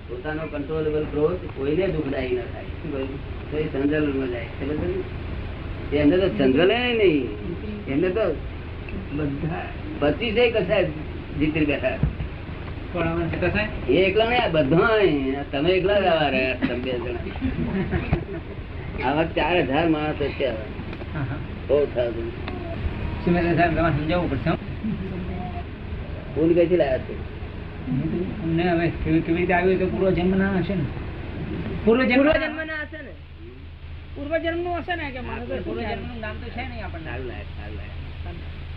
પોતાનો કંટ્રોલેબલ ક્રોધ કોઈને દુઃખદાયી ન થાય. શું કહ્યું? તો એ ચંદ્રલોકમાં જાય. સમજ પડી? એમને તો ચંદ્રલે નહીં, એમને તો બધા 25 કસાય જીતી બેઠા. એ એકલા નહીં, બધા તમે એકલા જ આવા રહ્યા. તમે 2 જણા આવા 4000 માણસ છે. બહુ થયું. સમજાવવું પડશે. ફૂલ કઈથી લાયા છે? અમને હવે કેવી રીતે આવ્યું તો પૂર્વ જન્મ ના હશે ને? પૂર્વ જન્મ ના હશે ને? પૂર્વ જન્મ નું હશે ને? કે પૂર્વ જન્મ નું નામ તો છે નહીં આપણને. સારું લાગે.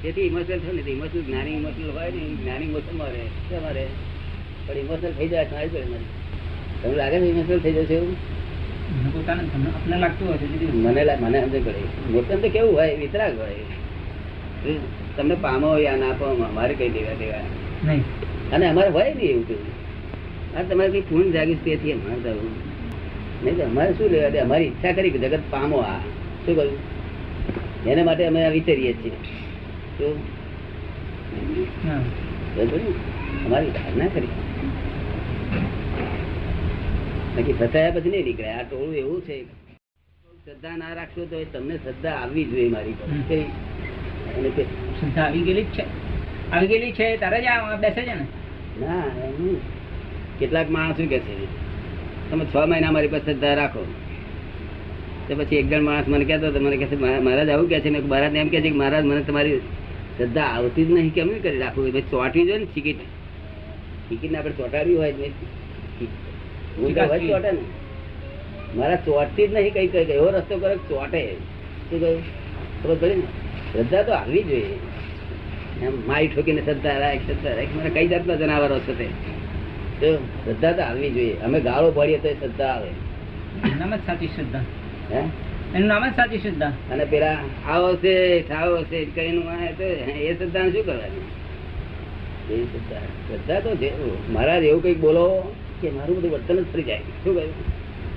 તેથી ઇમોશનલ છે ને, ઇમોશનલ જ્ઞાની ઇમોશનલ હોય ને, જ્ઞાની ઇમોશનલ મળે છે મારે. પણ ઇમોશનલ થઈ જાય સારી પડે મારી. તમને લાગે છે ઇમોશનલ થઈ જશે એવું? આપને લાગતું હોય મને સમજ પડે. ઇમોશનલ તો કેવું હોય? વિતરાગ હોય. તમને પામો યા ના પામો અમારે કઈ દેવા નહીં. અને અમારે હોય નહીં એવું કેવું. આ તમારે કઈ પૂર્ણ જાગીશ તેથી અમારે જવું નહીં. તો અમારે શું લેવા દે? અમારી ઈચ્છા કરી કે જગત પામો. આ શું કહ્યું? એના માટે અમે વિચારીએ છીએ. શું અમારી ધારણા કરી નક્કી ફસાયા પછી નહીં નીકળે. આ ટોળું એવું છે. શ્રદ્ધા ના રાખશો તો તમને શ્રદ્ધા આવવી જોઈએ મારી પાસે. શ્રદ્ધા આવી ગયેલી જ છે. આવી ગયેલી છે તારે જ બેસે છે ને? ના, કેટલાક માણસ શું કે છે તમે 6 મહિના મારી પાસે શ્રદ્ધા રાખો. તો પછી એક જણ માણસ મને કહેતો મને કહે છે મહારાજ આવું કે છે ને. મહારાજ એમ કે છે કે મહારાજ મને તમારી શ્રદ્ધા આવતી જ નહીં, કેમ નહીં કરી રાખવું? ચોંટવી જોઈએ ને ટિકિટ. ટિકિટ ને આપણે ચોંટાડવી હોય ચોટે ને. મારા ચોટતી જ નહીં. કઈ એવો રસ્તો કરે ચોટે. શું કહ્યું? ખબર પડી ને? શ્રદ્ધા તો આવવી જોઈએ. એમ માઈ ઠોકીને શ્રદ્ધા રાખ મને કઈ જાતના જનાવરો છે તે. શ્રદ્ધા તો આવવી જોઈએ. અમે ગાળો પાડીએ તો શ્રદ્ધા આવે. નામ જ સાચી શ્રદ્ધા. હે? એનું નામ જ સાચી શ્રદ્ધા. અને પેલા આવો છે ઠાવો છે કઈ એ શ્રદ્ધા શું કરવાની? એ શ્રદ્ધા તો છે. મહારાજ એવું કઈક બોલો કે મારું બધું વર્તન જ ફરી જાય. શું કહ્યું?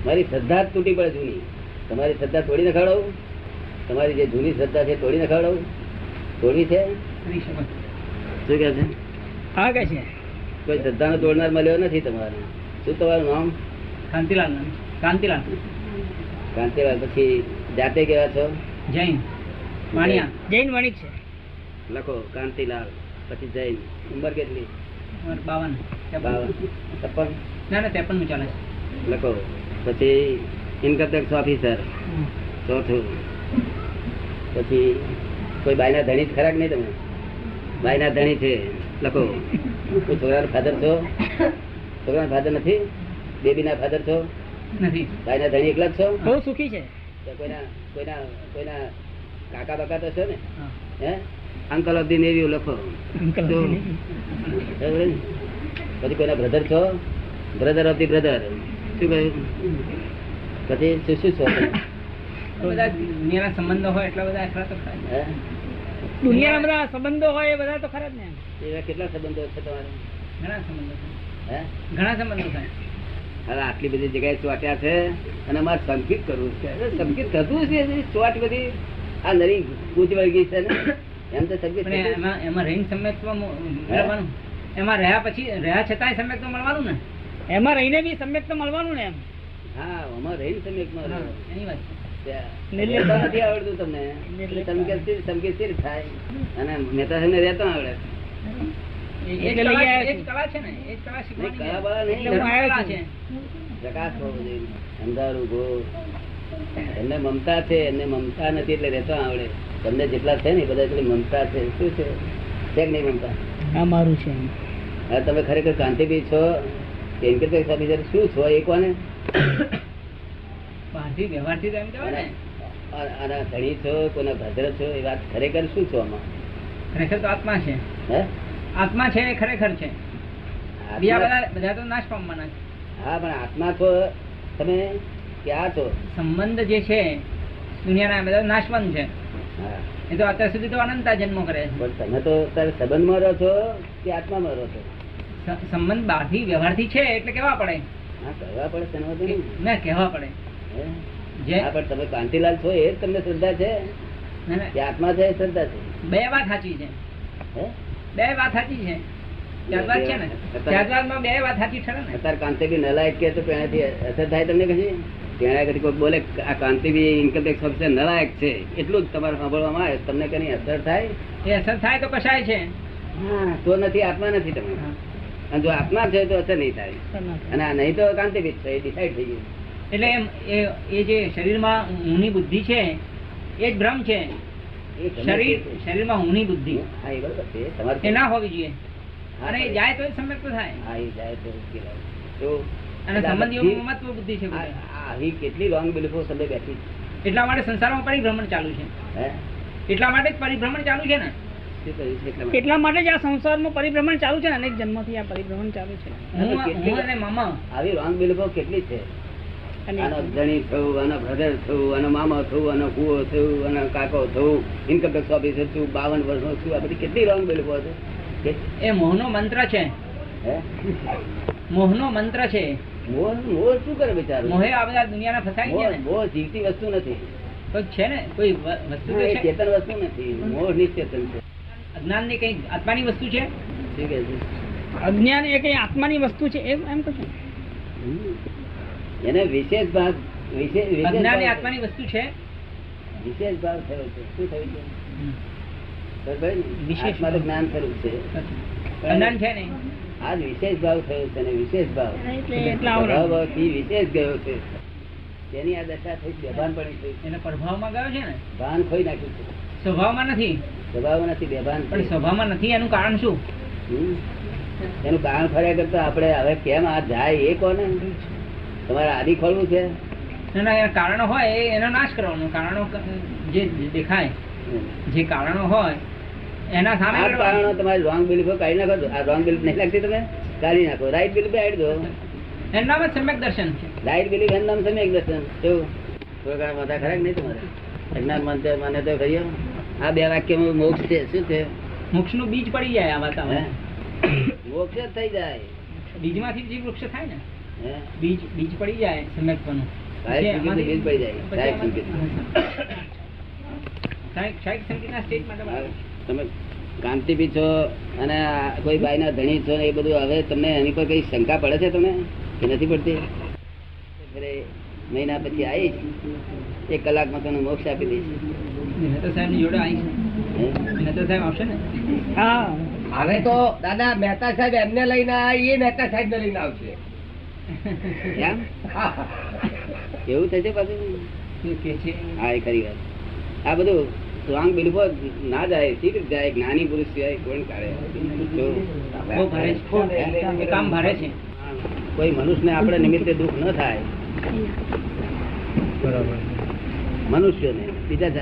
મારી શ્રદ્ધા જ તૂટી પડે જૂની. તમારી શ્રદ્ધા તોડી નખાડવું. તમારી જે જૂની શ્રદ્ધા છે તોડી નખાડવું. તોડવી છે શું કે છે? હા કે છે. કોઈ શ્રદ્ધા નો તોડનાર મળ્યો નથી તમારે. શું તમારું નામ? કાંતિલાલ. કાંતિલાલ. કાંતિલાલ. પછી જાતે કેવા છો? જૈન વાણિયા. જૈન વણિક છે. લખો કાંતિલાલ. પછી જૈન. ઉંમર કેટલી? 52. 53. ના 53 નું ચાલે છે. લખો. પછી ઇન્કમટેક્સ ઓફિસર. ચોથું. પછી કોઈ બાયના ધણી ખરા કે નહીં? તમે બાયના ધણી છે. લખો. કોઈ છોકરાના ફાધર છો? છોકરાના ફાધર નથી? બેબી ના ફાધર છો? નથી. બાયના ધણી એકલા જ છો? બહુ સુખી છે. કોઈના કાકા બકા તો છો ને? હે? અંકલ ઓફ ધી નેવી લખો. પછી કોઈના બ્રધર છો? Brother of the brother. શું કહ્યું? પછી શું છો? બધા દુનિયાના સંબંધો હોય એટલા બધા ખરા તો ખરા. દુનિયાના બધા સંબંધો હોય એ બધા તો ખરા જ ને. એવા કેટલા સંબંધો છે તમારે? ઘણા સંબંધો છે. હે? ઘણા સંબંધો થાય. હવે આટલી બધી જગ્યાએ ચોટ્યા છે અને અમારે સંકિત કરવું છે. સંકિત થતું છે ચોટ બધી આ નરી કૂચ વળગી છે ને. એમ તો સંકિત એમાં રહીને સમ્યક્તમાં મળવાનું. એમાં રહ્યા છતાંય સમ્યક્ત મળવાનું ને. એમાં રહીને બી સમ્યક્ત મળવાનું ને. એમ હા અમારે રહીને સમ્યક્તમાં એની વાત નથી આવડતું તમને. સંકેત થાય અને મહેતા સાહેબ ને રહેતો આવડે. એમને મમતા છે. એમને મમતા નથી એટલે રહેતો આવડે. તમને જેટલા છે ને બધા એટલી મમતા છે. શું છે કે નહીં મમતા? આ મારું છે. હા તમે ખરેખર કાંતિભાઈ છો ઇન્કમટેક્સ ઓફિસર શું છો? એ કોને વ્યવહારથી એમ કહેવાય ને. અને ધણી છો કોના ભદ્ર છો એ વાત ખરેખર શું છો? આમાં ખરેખર તો આત્મા છે. હે? આત્મા છે એ ખરેખર છે. બધા તો નાશ પામવાના છે. હા પણ આત્મા છો તમે ક્યાં છો? સંબંધ જે છે દુનિયાના બધા નાશવંત છે. એ તો અત્યાર સુધી તો અનંતા જન્મો કરે છે. પણ તમે તો તારે સંબંધમાં રહો છો કે આત્મામાં રહો છો? સંબંધ બહારથી વ્યવહારથી છે એટલે કેવા પડે. હા કહેવા પડે. ના કહેવા પડે. પણ તમે કાંતિલાલ છો એ જ તમને શ્રદ્ધા છે કે આત્મા છે? શ્રદ્ધા છે. બે વાત સાચી છે. બે વાત સાચી છે. ત્યારબાદ છે ને ત્યારબાદમાં બે વાત સાચી ઠરે ને. અત્યારે કાંતિ બી નલાયક કે તો પેણાથી અસર થાય તમને કશી? પેણા કરી કોઈ બોલે આ કાંતિ બી ઇન્કમટેક્સ ઓફિસર નલાયક છે એટલું જ તમારે સાંભળવામાં આવે તમને કઈ અસર થાય? એ અસર થાય તો કશાય છે. હા તો નથી, આત્મા નથી તમે. અને જો આત્મા છે તો અસર નહીં થાય, અને આ નહીં તો કાંતિ બી છે, એ ડિસાઈડ થઈ ગયું. એટલે એમ એ જે શરીરમાં ઊની બુદ્ધિ છે એ જ ભ્રમ છે. એ ગમે તે છે. શરીરમાં ઊની બુદ્ધિ હા એ બરોબર છે તમારે એ ના હોવી જોઈએ, હા, અને એ જાય તો જ સમ્યક તો થાય. હા એ જાય તો ઉકેલાય. તો અને સંબંધીઓમાં મહત્વ બુદ્ધિ છે બધી. આવી કેટલી રોંગ બિલીફો તમે બેઠી એટલા માટે સંસારમાં પરિભ્રમણ ચાલુ છે. હે એટલા માટે જ પરિભ્રમણ ચાલુ છે ને. શું કહ્યું છે એટલા માટે? એટલા માટે જ આ સંસારમાં પરિભ્રમણ ચાલુ છે ને, અનેક જન્મથી આ પરિભ્રમણ ચાલુ છે. હું અને મામા આવી રોંગ બિલીફો કેટલી છે? અને આનો ધણી થયું, આનો બ્રધર થયું, આનો મામા થયું, આનો કુવો થયું, આનો કાકો થયું, ઇન્કમટેક્સ ઓફિસર થયું, 52 વર્ષનો થયું, આ બધી કેટલી રોંગ બિલીફો છે? એ મોહનો મંત્ર છે. હે મોહનો મંત્ર છે. મોહ મોહ શું કરે બિચારો? મોહે આ બધા દુનિયાના ફસાઈ ગયા ને. મોહ જીવતી વસ્તુ નથી. કોઈ છે ને, કોઈ વસ્તુ તો હા, એ છે. ચેતન વસ્તુ નથી. મોહ નિશ્ચેતન છે. અજ્ઞાન ની કઈ આત્માની વસ્તુ છે. શું કહે છે? અજ્ઞાન એ કઈ આત્માની વસ્તુ છે એમ કહો છો? એને વિશેષ ભાગ વિશેષ અજ્ઞાન એ ભાવ આત્માની વસ્તુ છે. વિશેષ ભાવ થયો છે. શું થયું છે? ખબર પડી ને? વિશેષ આત્મા તો જ્ઞાન સ્વરૂપ છે. અજ્ઞાન છે ને. આજ વિશેષ ભાવ થયો છે, અને વિશેષ ભાવ એટલે એટલા આવરણ. ભાવથી વિશેષ ગયો છે. તેની આ દશા થઈ, બેભાન પડી થઈ, એના પ્રભાવમાં ગયો છે ને. ભાન ખોઈ નાખ્યું છે. સ્વભાવમાં નથી. સ્વભાવ નથી, બેભાન છે. પણ સ્વભાવમાં નથી એનું કારણ શું? હમ. એનું કારણ ફર્યા કરતા આપણે હવે કેમ આ જાય એ કોને? તમારે આદિ ખોલવું છે. એના કારણો હોય એનો નાશ કરવાનો. કારણો જે દેખાય, જે કારણો હોય એના સામે આ લડવાનું. કારણો તમારી રોંગ બિલીફો કાઢી નાખો. આ રોંગ બિલીફ નહીં લાગતી તમે કાઢી નાખો. રાઈટ બિલીફ કાઢી દો. એનું નામ જ સમ્યક દર્શન છે. રાઈટ બિલીફ એનું નામ સમ્યક દર્શન. શું થોડા ઘણા માથા ખરા કે નહીં તમારે? અજ્ઞાન મને તો કહીએ આ બે વાક્યમાં મોક્ષ છે. શું છે? મોક્ષનું બીજ પડી જાય આ વાતાવરણ. મોક્ષ જ થઈ જાય. બીજમાંથી જે વૃક્ષ થાય ને, હે? બીજ પડી જાય સમ્યકપણું. સાહેબ સંકેત બીજ પડી જાય. સાહેબ સંકેત. સાહેબ સંકેતના સ્ટેટ માટે હા, તમે કાંતિ બી છો અને આ કોઈ બાઈના ધણી છો ને એ બધું હવે તમને એની પર કઈ શંકા પડે છે તમે કે નથી પડતી? ફરે મહિના પછી આવીશ, 1 કલાકમાં તને મોક્ષ આપી દઈશ. મહેતા સાહેબની જોડે આવી હે? મહેતા સાહેબ આવશે ને. હા, હવે તો દાદા મહેતા સાહેબ એમને લઈને આવ્યા, એ મહેતા સાહેબ ને લઈને આવશે. એમ? એવું થશે પાછું? શું કે છે? હા એ ખરી વાત. આ બધું રોંગ બિલીફો ના જાય, શીખ જાય. જ્ઞાની પુરુષ સિવાય કોણ કાઢે? જો, બહુ ભારે છે. એ કામ ભારે છે. કોઈ મનુષ્યને આપણે નિમિત્તે દુઃખ ન થાય. બરાબર. મનુષ્યોને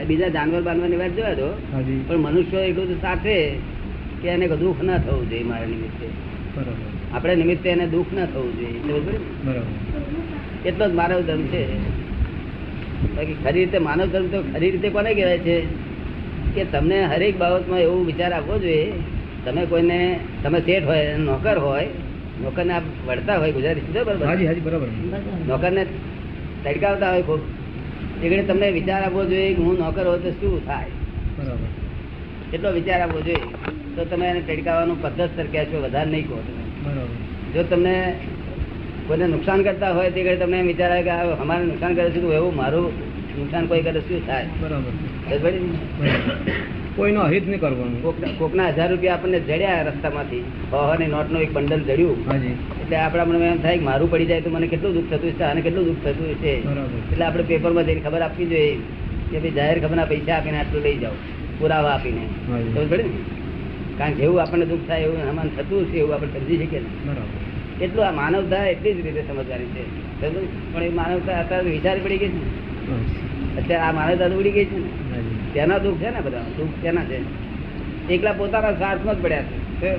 બીજા જાનવર બાનવરની વાત જોવા દો, પણ મનુષ્યો એટલું તો સાથે કે એને દુઃખ ના થવું જોઈએ. મારા નિમિત્તે આપણે નિમિત્તે એને દુઃખ ના થવું જોઈએ. બરોબર ને? એટલો જ માનવ ધર્મ છે. બાકી ખરી રીતે માનવ ધર્મ તો ખરી રીતે કોને કહેવાય છે કે તમને હરેક બાબતમાં એવું વિચાર આપવો જોઈએ. તમે કોઈને, તમે શેઠ હોય, નોકર હોય, નોકરને આપ વળતા હોય, ગુજરાતી બરાબર, નોકરને તડકાવતા હોય ખૂબ, એ ઘડી તમને વિચાર આપવો જોઈએ કે હું નોકર હોય તો શું થાય. એટલો વિચાર આપવો જોઈએ. તો તમે એને તડકાવવાનું પદ્ધતસર કહેશો, વધારે નહીં કહો તમે. જો તમને કોઈને નુકસાન કરતા હોય તે ઘડી તમને એમ વિચાર આવે કે અમારે નુકસાન કરે છે તો એવું મારું નુકસાન કોઈ કરે શું થાય. કોઈનો અહિત નહીં કરવાનું. કોકના 1000 રૂપિયા આપણને જડ્યા રસ્તામાંથી, 100 નોટનું એક બંડલ જડ્યું, એટલે આપણા મને એમ થાય કે મારું પડી જાય તો મને કેટલું દુઃખ થતું હશે, આને કેટલું દુઃખ થતું હશે. એટલે આપણે પેપરમાં જઈને ખબર આપવી જોઈએ કે ભાઈ જાહેર ખબરના પૈસા આપીને આટલું લઈ જાઓ, પુરાવા આપીને. ખબર પડે ને? કારણ કે જેવું આપણને દુઃખ થાય એવું હમાન થતું હશે એવું આપણે સમજી શકીએ ને. એટલું આ માનવતા એટલી જ રીતે સમજવાની છે. પણ એ માનવતા અત્યારે વિચાર પડી ગઈ છે ને. અત્યારે આ માનવતા તો ઉડી ગઈ છે ને. તેના દુઃખ છે ને, બધા દુઃખ તેના છે. એકલા પોતાના સ્વાર્થમાં જ પડ્યા છે.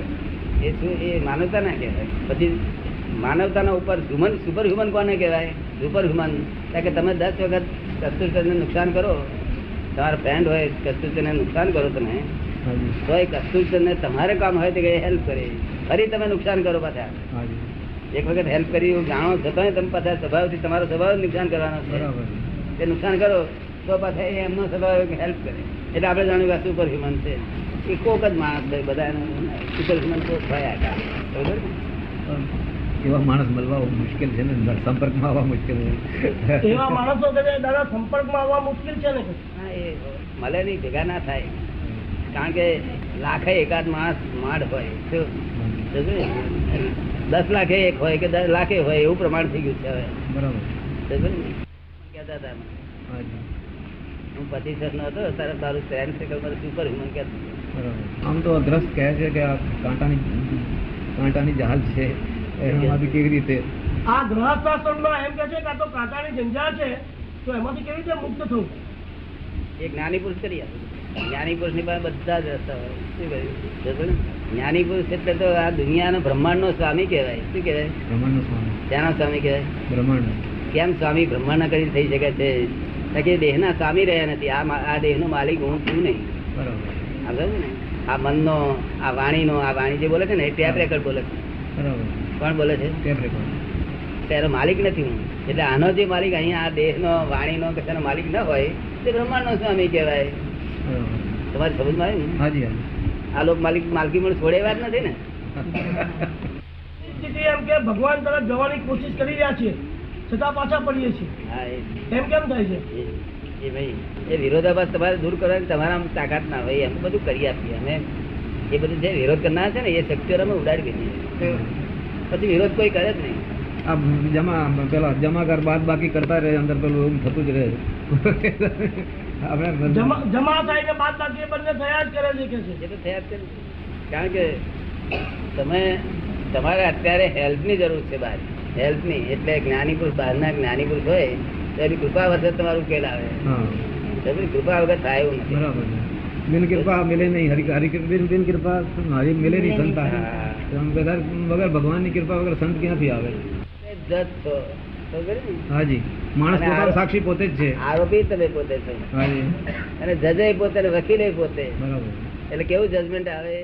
એ શું એ માનવતા ના કહેવાય. પછી માનવતાના ઉપર હ્યુમન, સુપર હ્યુમન કોને કહેવાય? Super human. કારણ કે તમે 10 વખત કસ્તુરચંદને નુકસાન કરો, તમારા ફ્રેન્ડ હોય કસ્તુરચંદને નુકસાન કરો તમે, તો એ કસ્તુરચંદને તમારે કામ હોય તો હેલ્પ કરે. ફરી તમે નુકસાન કરો પાછા. એક વખત હેલ્પ કરી જાણો છતાં તમે પાછા સ્વભાવથી તમારો સ્વભાવ નુકસાન કરવાનો છે. તે નુકસાન કરો તો પાછા એમનો સ્વભાવ હેલ્પ કરે. એટલે આપણે જાણ્યું કે સુપર હ્યુમન છે. એ કોક જ માણસ બધા સુપર હ્યુમન કોક થયા. સમજો ને? એવા માણસ મળવા મુશ્કેલ છે ને, સંપર્કમાં આવવા મુશ્કેલ છે. એવા માણસો કે દાદા સંપર્કમાં આવવા મુશ્કેલ છે ને કે હા, એ મળે નહીં, ભેગા ના થાય. કારણ કે લાખે એકાદ માણસ માંડ હોય શું? સમજો ને? 10 લાખે એક હોય કે 10 લાખે હોય એવું પ્રમાણ થઈ ગયું છે હવે. બરાબર. સમજો ને? કહેતા હતા મને. હાજી. હું 25 નો હતો ત્યારે તારું ફ્રેન્ડ સર્કલ મારું સુપર હ્યુમન કહેતું. બરાબર. આમ તો ગ્રસ્ત કહે છે કે આ કાંટાની જહાજ છે, એમાંથી કેવી રીતે આ ગ્રહસ્થાશ્રમમાં એમ કે છે કે આ તો કાંટાની જંજાળ છે, તો એમાંથી કેવી રીતે મુક્ત થવું? એક જ્ઞાની પુરુષ કરી આપે. જ્ઞાની પુરુષ ની પાસે બધા જ રસ્તા હોય. શું કહ્યું? સમજો ને? જ્ઞાની પુરુષ એટલે તો આ દુનિયાનો બ્રહ્માંડ નો સ્વામી કહેવાય. શું કહેવાય? બ્રહ્માંડનો સ્વામી? ત્યાંનો સ્વામી કહેવાય. બ્રહ્માંડ. કેમ સ્વામી બ્રહ્માંડ કરી થઈ શકે છે? કે દેહના સ્વામી રહ્યા નથી. આ દેહનો માલિક હું છું નહીં. બરાબર. સમજો ને? આ મનનો, આ વાણીનો, આ વાણી જે બોલે છે ને એ ટેપ રેકર્ડ બોલે છે. બરાબર. કોણ બોલે છે? Tape record. તેનો માલિક નથી હું. એટલે આનો જે માલિક અહીંયા આ દેહનો, વાણીનો કે તેનો માલિક ન હોય તે બ્રહ્માંડનો સ્વામી કહેવાય. બરાબર. તમારી સમજમાં આવ્યું ને? હાજી હાજી. આ લોક માલકી મને છોડે વાત નથી ને. સ્થિતિ એમ કે ભગવાન તરફ જવાની કોશિશ કરી રહ્યા છીએ, છતાં પાછા પડીએ છીએ, હા, એમ કેમ થાય છે? એ ભાઈ એ વિરોધાભાસ તમારે દૂર કરવાની તમારા તાકાત ના હોય. અમે બધું કરી આપીએ. અમે એ બધું જે વિરોધ કરનાર છે ને એ શક્તિઓ અમે ઉડાડી દઈએ. પછી વિરોધ કોઈ કરે જ નહીં. આ પેલા જમા કર બાદ બાકી કરતા રહે, અંદર પેલું એમ થતું જ રહે. આપણે જમા થાય ને બાદ બાકી બંને થયા જ કરે છે કે છે. એ તો થયા જ કરે. કારણ કે તમે તમારે અત્યારે હેલ્પની જરૂર છે બહાર. હેલ્પની એટલે જ્ઞાની પુરુષ, બહારના જ્ઞાની પુરુષ હોય તો એની કૃપા વગર તમારું ઉકેલ આવે. કૃપા વગર થાય એવું નથી. બરાબર. બિન કૃપા મિલે નહીં. બિન કૃપા હરી મિલે નહીં સંતા. વગર ભગવાનની કૃપા વગર સંત ક્યાંથી આવે? જજ છો. ખબર ને? હાજી. માણસ અને પોતાનો સાક્ષી પોતે જ છે. આરોપી તમે પોતે છો હાજી. અને જજે પોતે ને વકીલે પોતે. બરાબર. એટલે કેવું જજમેન્ટ આવે?